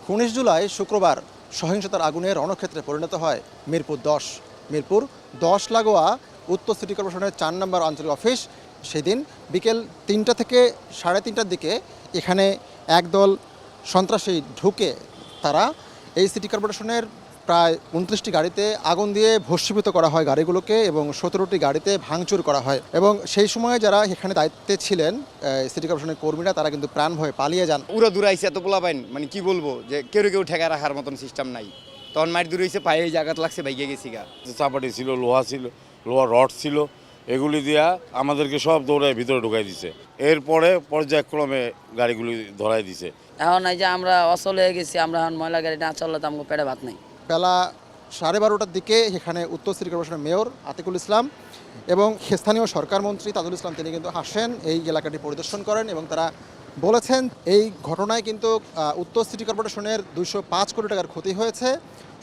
19 জুলাই শুক্রবার সহিংসতার আগুনে রণক্ষেত্রে পরিণত হয় মিরপুর 10। মিরপুর 10 লাগোয়া উত্তর সিটি কর্পোরেশনের 4 নম্বর আঞ্চলিক অফিস। সেদিন বিকেল 3টা থেকে 3:30টার দিকে এখানে একদল সন্ত্রাসী ঢুকে তারা এই সিটি কর্পোরেশনের প্রায় 29টি গাড়িতে আগুন দিয়ে ভস্মীভূত করা হয় গাড়িগুলোকে, এবং 17টি গাড়িতে ভাঙচুর করা হয়। এবং সেই সময় যারা এখানে দায়িত্বে ছিলেন সিটি কর্পোরেশনের কর্মীরা, তারা কিন্তু প্রাণ ভয়ে পালিয়ে যান। উড়া দূরাইছে এত পোলা পাইন, মানে কি বলবো, যে কেউ ঠেকা রাখার মতন সিস্টেম নাই। তখন মাইর দূরাইছে, পায়ে জায়গাত লাগছে, ভাইগে গেছি গা। চাপাটি ছিল, লোহা রড ছিল, এগুলি দিয়া আমাদেরকে সব দৌড়ায় ভিতরে ঢুকাই দিছে। এরপরে পর্যায়ক্রমে গাড়িগুলি ধরাই দিছে। এখন এই যে আমরা অচল হয়ে গেছি, আমরা এখন ময়লা গাড়ি না চললে তো আমাকে পেটে ভাত নাই। বেলা 12:30টার দিকে এখানে উত্তর সিটি কর্পোরেশনের মেয়র আতিকুল ইসলাম এবং স্থানীয় সরকার মন্ত্রী তাজুল ইসলাম তিনি কিন্তু আসেন, এই এলাকাটি পরিদর্শন করেন এবং তারা বলেছেন এই ঘটনায় কিন্তু উত্তর সিটি কর্পোরেশনের 205 কোটি টাকার ক্ষতি হয়েছে।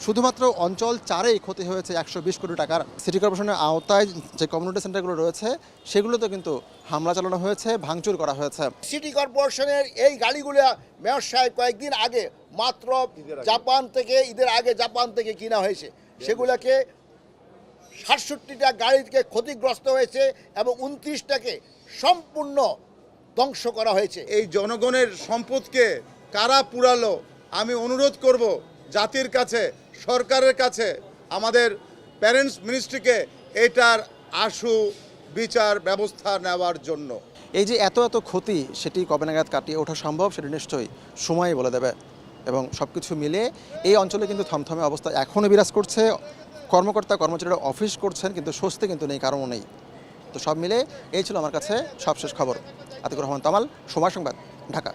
শুধুমাত্র অঞ্চল 4-এই ক্ষতি হয়েছে 120 কোটি টাকার। সিটি কর্পোরেশনের আওতায় যে কমিউনিটি সেন্টারগুলো রয়েছে সেগুলোতে কিন্তু হামলা চালানো হয়েছে, ভাঙচুর করা হয়েছে। সিটি কর্পোরেশনের এই গাড়িগুলো মেয়র সাহেব কয়েকদিন আগে মাত্র ঈদের আগে জাপান থেকে কিনা হয়েছে। সেগুলোকে 67টা গাড়িকে ক্ষতিগ্রস্ত হয়েছে এবং 29টাকে সম্পূর্ণ ধ্বংস করা হয়েছে। এই জনগণের সম্পদকে কারা পুরালো, আমি অনুরোধ করব জাতির কাছে, সরকারের কাছে, আমাদের প্যারেন্টস মিনিস্ট্রিকে এটার আশু বিচার ব্যবস্থা নেওয়ার জন্য। এই যে এত ক্ষতি, সেটি কবে নাগাদ কাটিয়ে ওঠা সম্ভব সেটি নিশ্চয়ই সময়ই বলে দেবে। এবং সব কিছু মিলে এই অঞ্চলে কিন্তু থমথমে অবস্থা এখনও বিরাজ করছে। কর্মকর্তা কর্মচারীরা অফিস করছেন, কিন্তু স্বস্তি কিন্তু নেই, কারণও নেই। তো সব মিলে এই ছিল আমার কাছে সবশেষ খবর। আতিকুর রহমান তামাল, সময় সংবাদ, ঢাকা।